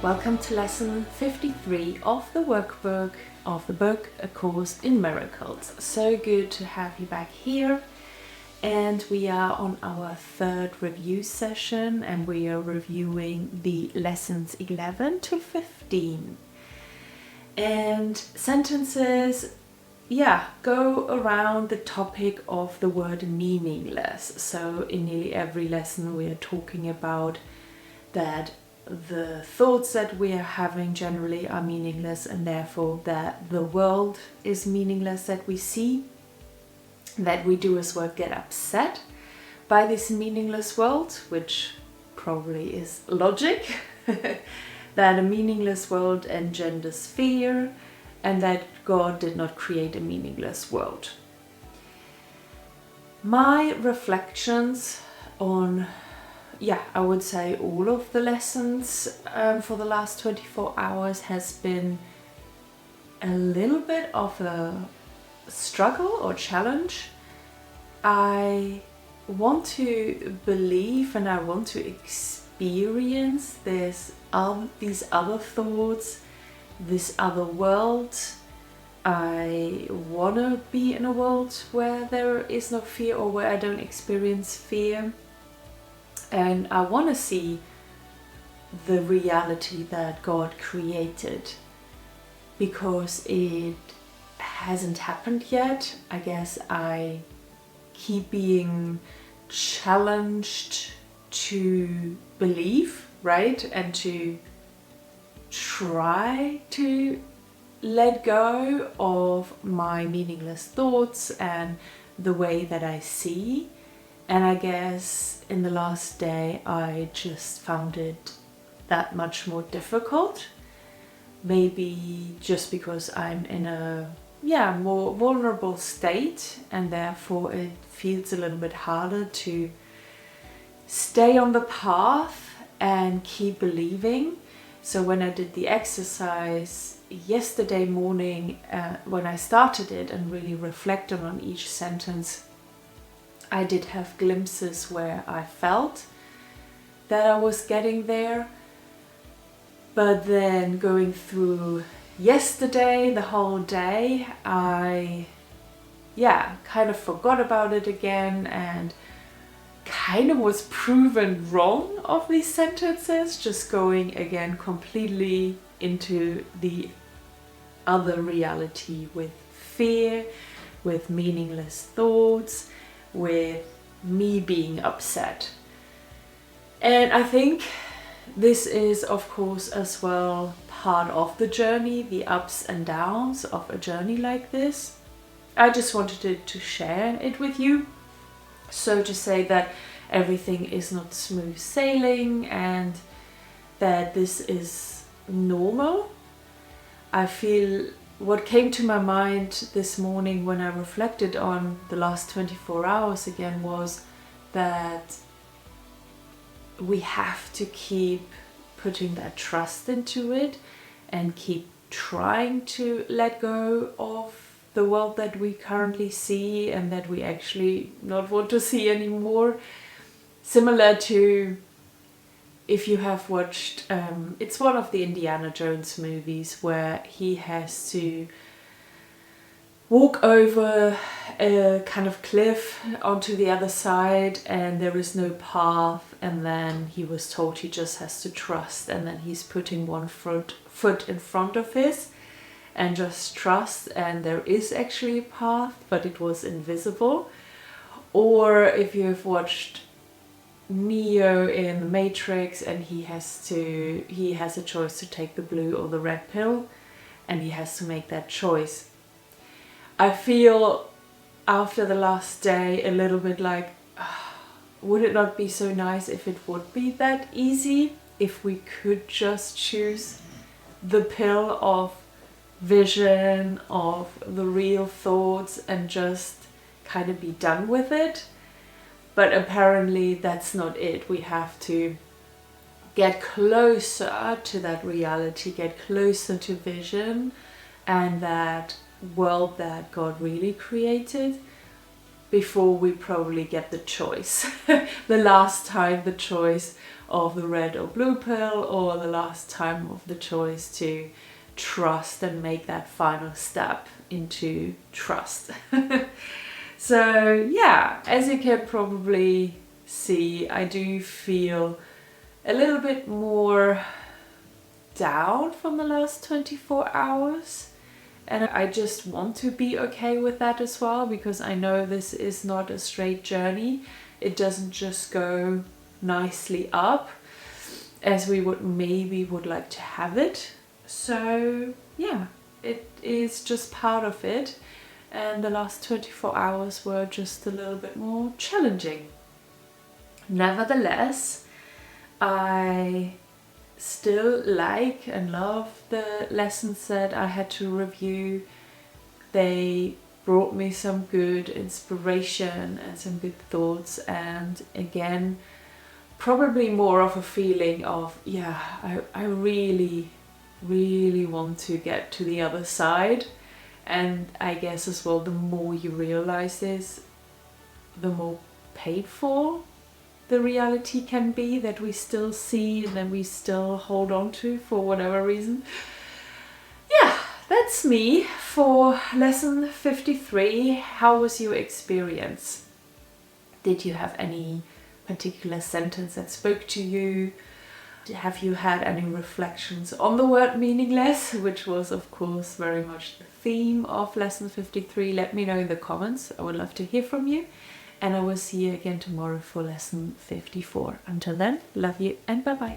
Welcome to lesson 53 of the workbook of the book A Course in Miracles. So good to have you back here. And we are on our third review session and we are reviewing the lessons 11 to 15. And sentences, go around the topic of the word meaningless. So in nearly every lesson we are talking about that the thoughts that we are having generally are meaningless, and therefore that the world is meaningless that we see, that we do as well get upset by this meaningless world, which probably is logic, that a meaningless world engenders fear, and that God did not create a meaningless world. My reflections on I would say all of the lessons for the last 24 hours has been a little bit of a struggle or challenge. I want to believe and I want to experience these other thoughts, this other world. I want to be in a world where there is no fear or where I don't experience fear. And I want to see the reality that God created, because it hasn't happened yet. I guess I keep being challenged to believe, right? And to try to let go of my meaningless thoughts and the way that I see. And I guess in the last day I just found it that much more difficult. Maybe just because I'm in a more vulnerable state, and therefore it feels a little bit harder to stay on the path and keep believing. So when I did the exercise yesterday morning, when I started it and really reflected on each sentence, I did have glimpses where I felt that I was getting there. But then going through yesterday, the whole day, I kind of forgot about it again and kind of was proven wrong of these sentences, just going again completely into the other reality with fear, with meaningless thoughts, with me being upset. And I think this is of course as well part of the journey, the ups and downs of a journey like this. I just wanted to share it with you, so to say that everything is not smooth sailing and that this is normal. I feel what came to my mind this morning when I reflected on the last 24 hours again was that we have to keep putting that trust into it and keep trying to let go of the world that we currently see and that we actually not want to see anymore. Similar to, if you have watched, it's one of the Indiana Jones movies where he has to walk over a kind of cliff onto the other side and there is no path, and then he was told he just has to trust, and then he's putting one foot in front of his and just trust, and there is actually a path, but it was invisible. Or if you've watched Neo in the Matrix and he has a choice to take the blue or the red pill, and he has to make that choice. I feel after the last day a little bit like, would it not be so nice if it would be that easy, if we could just choose the pill of vision, of the real thoughts, and just kind of be done with it. But apparently that's not it. We have to get closer to that reality, get closer to vision and that world that God really created. before we probably get the choice. The last time the choice of the red or blue pill, or the last time of the choice to trust and make that final step into trust. So yeah, as you can probably see, I do feel a little bit more down from the last 24 hours. And I just want to be okay with that as well, because I know this is not a straight journey. It doesn't just go nicely up as we would like to have it. So yeah, it is just part of it. And the last 24 hours were just a little bit more challenging. Nevertheless, I still like and love the lessons that I had to review. They brought me some good inspiration and some good thoughts, and again, probably more of a feeling of, yeah, I really want to get to the other side. And I guess as well, the more you realize this, the more painful the reality can be that we still see and then we still hold on to for whatever reason. Yeah, that's me for lesson 53. How was your experience? Did you have any particular sentence that spoke to you? Have you had any reflections on the word meaningless, which was of course very much the theme of lesson 53? Let me know in the comments. I would love to hear from you. And I will see you again tomorrow for lesson 54. Until then, love you and bye bye.